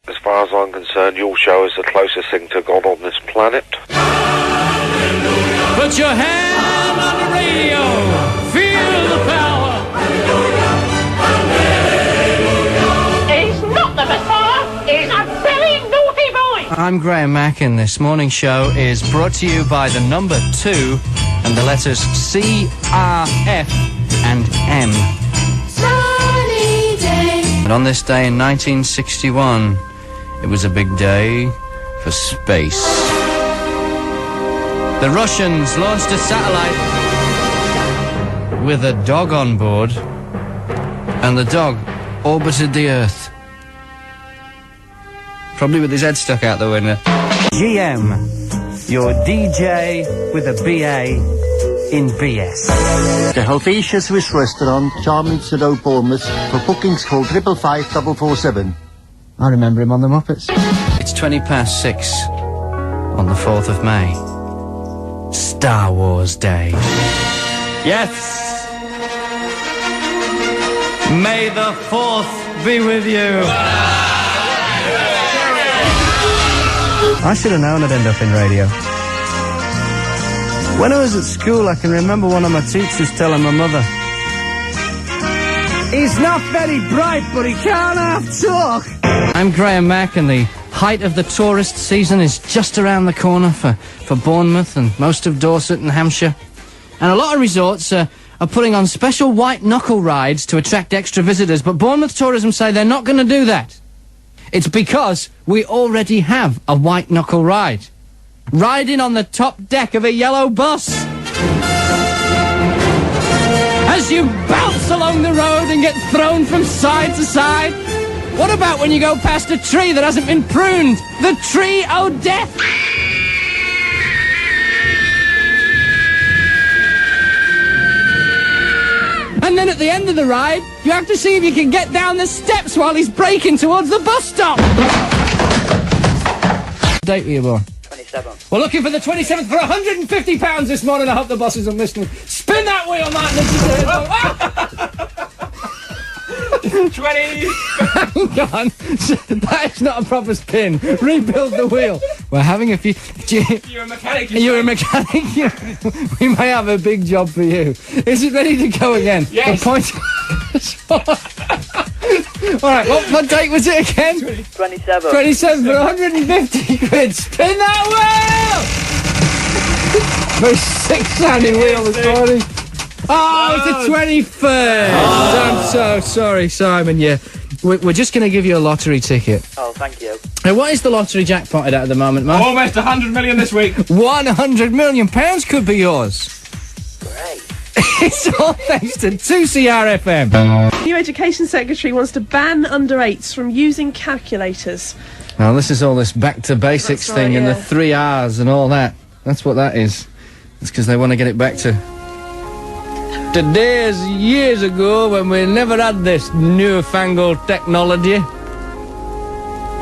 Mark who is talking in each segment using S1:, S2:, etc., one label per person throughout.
S1: As far as I'm concerned, your show is the closest thing to God on this planet.
S2: Hallelujah. Put your hand on the radio. Feel the power.
S3: Hallelujah. He's not the Messiah. He's a very naughty boy.
S4: I'm Graham Mack, and this morning show is brought to you by the number 2 and the letters C, R, F and M.
S5: Sunny day.
S4: And on this day in 1961, it was a big day for space. The Russians launched a satellite with a dog on board, and the dog orbited the Earth. Probably with his head stuck out the window. GM, your DJ with a BA in BS.
S6: The Helvetia Swiss Restaurant, Charminster Road, Bournemouth. For bookings call 555 447.
S4: I remember him on the Muppets. It's 6:20 on the 4th of May. Star Wars Day. Yes! May the 4th be with you. I should have known I'd end up in radio. When I was at school, I can remember one of my teachers telling my mother, "He's not very bright, but he can't half talk." I'm Graham Mack, and the height of the tourist season is just around the corner for Bournemouth and most of Dorset and Hampshire. And a lot of resorts are putting on special white-knuckle rides to attract extra visitors, but Bournemouth Tourism say they're not going to do that. It's because we already have a white-knuckle ride. Riding on the top deck of a yellow bus. As you bounce along the road and get thrown from side to side. What about when you go past a tree that hasn't been pruned? The tree o' death! And then at the end of the ride, you have to see if you can get down the steps while he's braking towards the bus stop. What date were you born?
S7: 27th.
S4: We're looking for the 27th for £150 this morning. I hope the bosses are listening. Spin that wheel, Martin.
S2: 20.
S4: Hang on. That is not a proper spin. Rebuild the wheel. We're having a few...
S2: You're a mechanic.
S4: You're a mechanic. We may have a big job for you. Is it ready to go again?
S2: Yes.
S4: The point... All right, what date was it again?
S7: 27th.
S4: 27 for 150 quid. Spin that wheel! Very sick-sounding wheel this morning. Oh, it's the 21st. Oh. I'm so sorry, Simon. Yeah, we're just going to give you a lottery ticket.
S7: Oh, thank you.
S4: Now, what is the lottery jackpot at the moment, Mark?
S2: Almost 100 million this week.
S4: £100 million could be yours.
S7: Great.
S4: It's all thanks to 2CRFM.
S8: New Education Secretary wants to ban under-8s from using calculators.
S4: Now, this is all this back to basics
S8: That's
S4: thing
S8: right,
S4: and
S8: yeah.
S4: the 3 R's and all that. That's what that is. It's because they want to get it back to today's years ago when we never had this newfangled technology.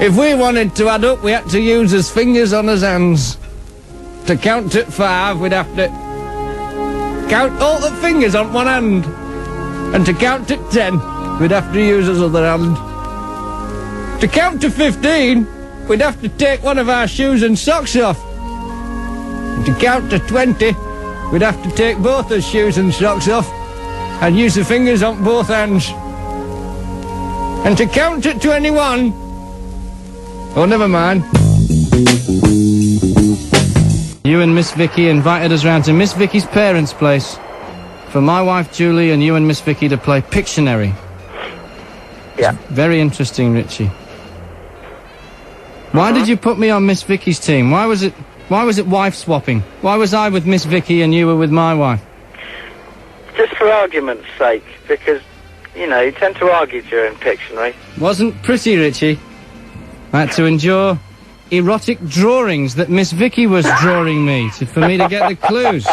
S4: If we wanted to add up, we had to use his fingers on his hands. To count to 5, we'd have to count all the fingers on one hand. And to count to 10, we'd have to use his other hand. To count to 15, we'd have to take one of our shoes and socks off. And to count to 20, we'd have to take both his shoes and socks off and use the fingers on both hands. And to count to 21... Oh, never mind. You and Miss Vicky invited us round to Miss Vicky's parents' place for my wife Julie and you and Miss Vicky to play Pictionary.
S7: Yeah.
S4: Very interesting, Richie. Why did you put me on Miss Vicky's team? Why was it wife swapping? Why was I with Miss Vicky and you were with my wife?
S7: Just for argument's sake, because, you know, you tend to argue during Pictionary.
S4: Wasn't pretty, Richie. I had to endure erotic drawings that Miss Vicky was drawing me for me to get the clues.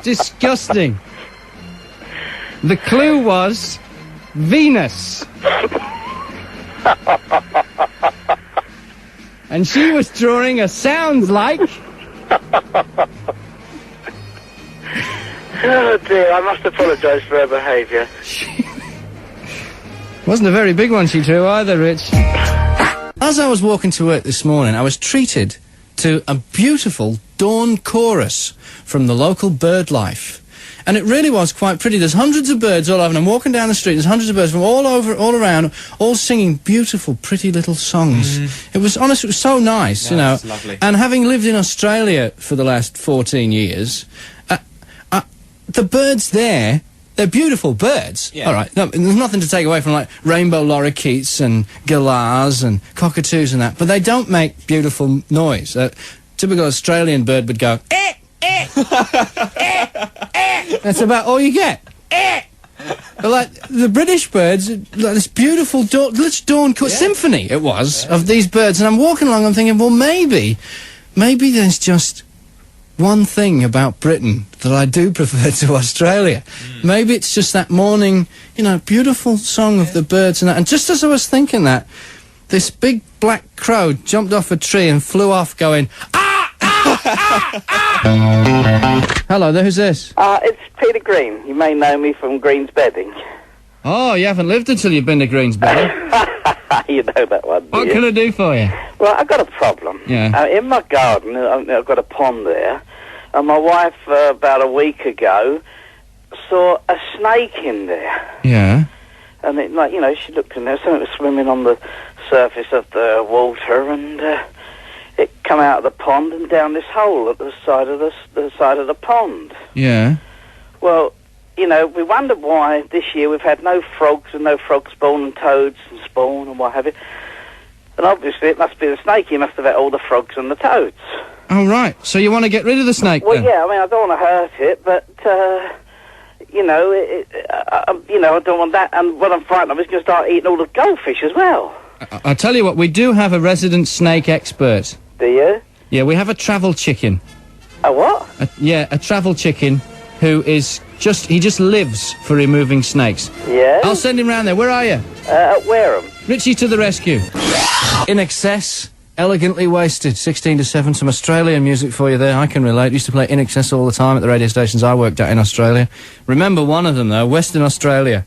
S4: Disgusting. The clue was Venus. And she was drawing a sounds like...
S7: Oh dear, I must apologise for her behaviour.
S4: Wasn't a very big one she drew either, Rich. as I was walking to work this morning, I was treated to a beautiful dawn chorus from the local bird life. And it really was quite pretty. There's hundreds of birds all over, and I'm walking down the street, there's hundreds of birds from all over, all around, all singing beautiful, pretty little songs. It was, honestly, it was so nice, you know.
S5: Lovely.
S4: And having lived in Australia for the last 14 years, the birds there, they're beautiful birds.
S5: Yeah.
S4: All right, no, there's nothing to take away from, like, rainbow lorikeets and galahs and cockatoos and that, but they don't make beautiful noise. Typical Australian bird would go, eh, eh, eh, eh. That's about all you get. Eh. But, like, the British birds, like this beautiful dawn symphony it was of these birds, and I'm walking along, I'm thinking, well, maybe there's just one thing about Britain that I do prefer to Australia. Maybe it's just that morning, you know, beautiful song of the birds and that. And just as I was thinking that, this big black crow jumped off a tree and flew off going, ah, ah, ah, ah. Hello there, who's this?
S7: It's Peter Green. You may know me from Green's Bedding.
S4: Oh, you haven't lived until you've been to Green's Bedding.
S7: You know that one, do
S4: What
S7: you?
S4: can I do for you?
S7: Well, I've got a problem.
S4: Yeah.
S7: In my garden, I've got a pond there, and my wife, about a week ago, saw a snake in there.
S4: Yeah.
S7: And, it, like, you know, she looked in there, something was swimming on the surface of the water, and it come out of the pond and down this hole at the side of the pond.
S4: Yeah.
S7: Well, you know, we wondered why this year we've had no frogs and no frog spawn and toads and spawn and what have you. And obviously it must be the snake. He must have had all the frogs and the toads.
S4: Oh, right. So you want to get rid of the snake,
S7: Well,
S4: then?
S7: yeah, I mean, I don't want to hurt it, but, you know, I don't want that. And what I'm frightened of is going to start eating all the goldfish as well.
S4: I'll tell you what, we do have a resident snake expert.
S7: Do you?
S4: Yeah, we have a travel chicken.
S7: A what?
S4: A travel chicken who is he just lives for removing snakes.
S7: Yeah?
S4: I'll send him round there. Where are you?
S7: At Wareham.
S4: Richie to the rescue. In Excess, elegantly wasted. 16 to 7, some Australian music for you there. I can relate. Used to play In Excess all the time at the radio stations I worked at in Australia. Remember one of them, though, Western Australia.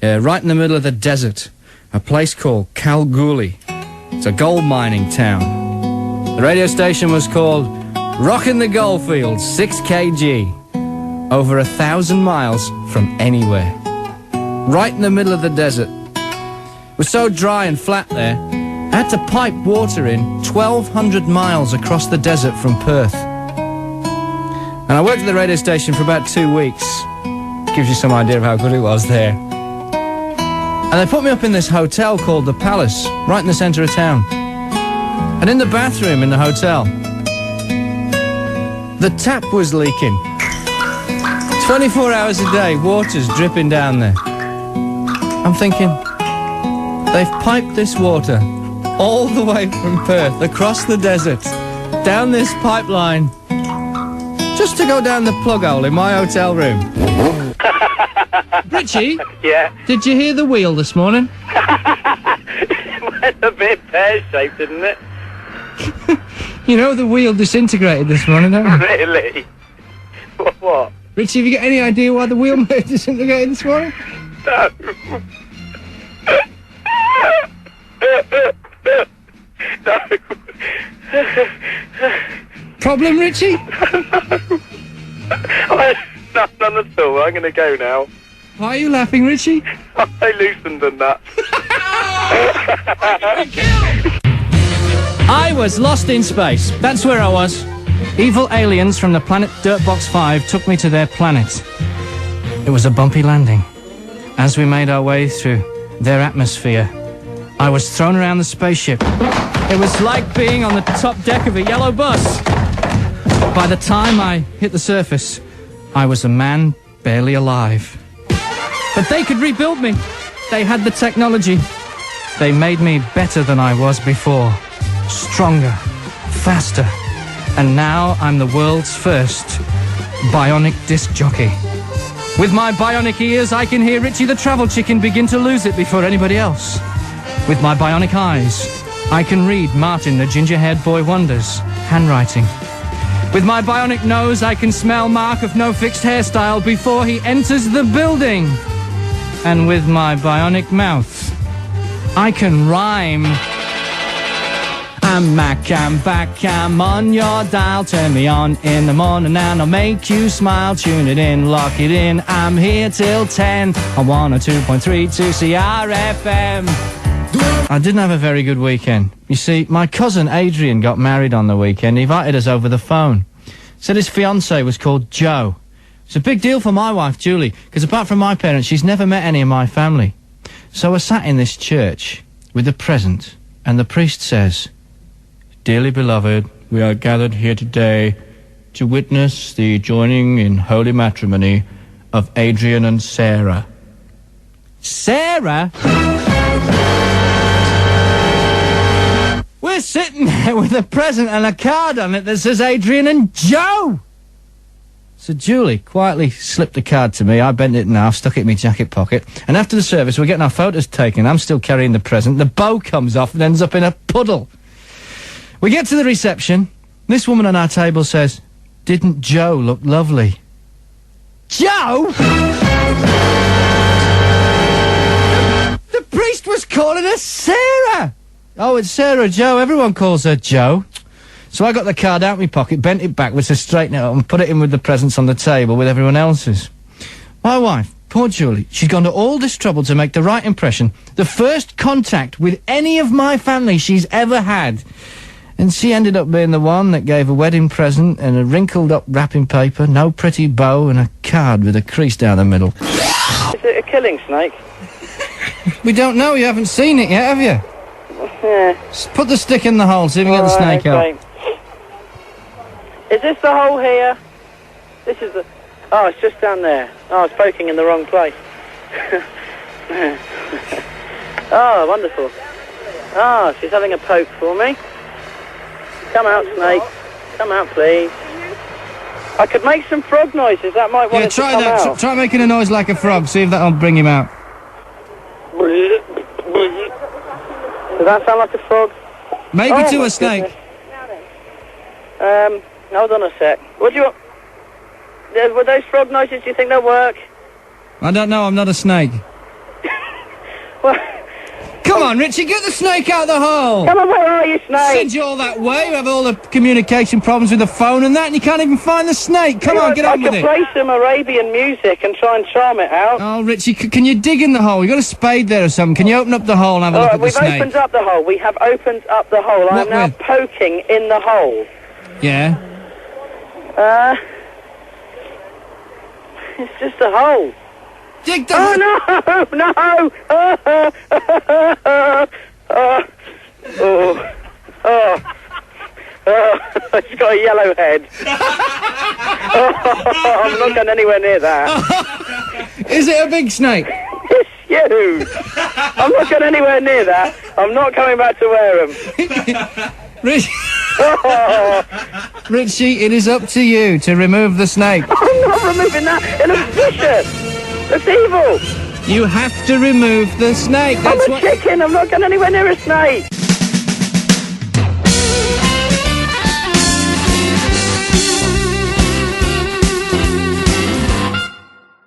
S4: Yeah, right in the middle of the desert. A place called Kalgoorlie. It's a gold mining town. The radio station was called Rockin' the Goldfields, 6kg. Over 1,000 miles from anywhere. Right in the middle of the desert. It was so dry and flat there, I had to pipe water in 1,200 miles across the desert from Perth. And I worked at the radio station for about 2 weeks. Gives you some idea of how good it was there. And they put me up in this hotel called The Palace, right in the centre of town. And in the bathroom in the hotel, the tap was leaking. 24 hours a day, water's dripping down there. I'm thinking, they've piped this water all the way from Perth, across the desert, down this pipeline, just to go down the plug hole in my hotel room. Richie?
S7: Yeah?
S4: Did you hear the wheel this morning?
S7: It went a bit pear-shaped, didn't it?
S4: You know the wheel disintegrated this morning, don't you?
S7: Really? What?
S4: Richie, have you got any idea why the wheel disintegrated this morning?
S7: No. No.
S4: Problem, Richie?
S7: No, none at all. I'm going to go now.
S4: Why are you laughing, Richie?
S7: I loosened the nut.
S4: I was lost in space. That's where I was. Evil aliens from the planet Dirtbox 5 took me to their planet. It was a bumpy landing. As we made our way through their atmosphere, I was thrown around the spaceship. It was like being on the top deck of a yellow bus. By the time I hit the surface, I was a man barely alive. But they could rebuild me. They had the technology. They made me better than I was before. Stronger, faster. And now I'm the world's first bionic disc jockey. With my bionic ears, I can hear Richie the Travel Chicken begin to lose it before anybody else. With my bionic eyes, I can read Martin the Ginger-Haired Boy Wonder's handwriting. With my bionic nose, I can smell Mark of No Fixed Hairstyle before he enters the building. And with my bionic mouth, I can rhyme I'm Mack, I'm back, I'm on your dial. Turn me on in the morning and I'll make you smile. Tune it in, lock it in, I'm here till 10 on 102.3 to CRFM. I didn't have a very good weekend. You see, my cousin Adrian got married on the weekend. He invited us over the phone. Said his fiancée was called Jo. It's a big deal for my wife, Julie, because apart from my parents, she's never met any of my family. So we're sat in this church with a present, and the priest says, "Dearly beloved, we are gathered here today to witness the joining in holy matrimony of Adrian and Sarah." Sarah? We're sitting there with a present and a card on it that says Adrian and Jo. So Julie quietly slipped the card to me. I bent it in half, stuck it in my jacket pocket. And after the service, we're getting our photos taken. I'm still carrying the present. The bow comes off and ends up in a puddle. We get to the reception. This woman on our table says, "Didn't Jo look lovely?" Jo? The priest was calling her Sarah. Oh, it's Sarah Jo. Everyone calls her Jo. So I got the card out of my pocket, bent it backwards to straighten it up and put it in with the presents on the table with everyone else's. My wife, poor Julie, she's gone to all this trouble to make the right impression. The first contact with any of my family she's ever had. And she ended up being the one that gave a wedding present and a wrinkled up wrapping paper, no pretty bow, and a card with a crease down the middle.
S7: Is it a killing snake?
S4: We don't know, you haven't seen it yet, have you?
S7: Yeah.
S4: Just put the stick in the hole, see if we get the snake out.
S7: Is this the hole here? This is the... Oh, it's just down there. Oh, I was poking in the wrong place. Oh, wonderful. Oh, she's having a poke for me. Come out, snake. Come out, please. I could make some frog noises. That might want it to come out.
S4: Try making a noise like a frog. See if that'll bring him out.
S7: Does that sound like a frog?
S4: Maybe to a snake.
S7: Goodness. Hold on a sec. What do you want? Were those frog noises, do you think they'll work?
S4: I don't know, I'm not a snake.
S7: Well,
S4: come on, Richie, get the snake out of the hole!
S7: Come on, where are you, snake?
S4: Send you all that way, you have all the communication problems with the phone and that, and you can't even find the snake. Come on, get on with it.
S7: I could play some Arabian music and try and charm it out.
S4: Oh, Richie, can you dig in the hole? You got a spade there or something. Can you open up the hole and have a look at the snake?
S7: We've opened up the hole. We have opened up the hole. I am now poking in the hole.
S4: Yeah?
S7: It's just a hole.
S4: Dig the
S7: hole. Oh, no! It's got a yellow head. I'm not going anywhere near that.
S4: Is it a big snake?
S7: It's huge. I'm not going anywhere near that. I'm not coming back to Wareham.
S4: Richie, it is up to you to remove the snake.
S7: I'm not removing that. It looks vicious. It's evil.
S4: You have to remove the snake.
S7: I'm a chicken. I'm not going anywhere near a snake.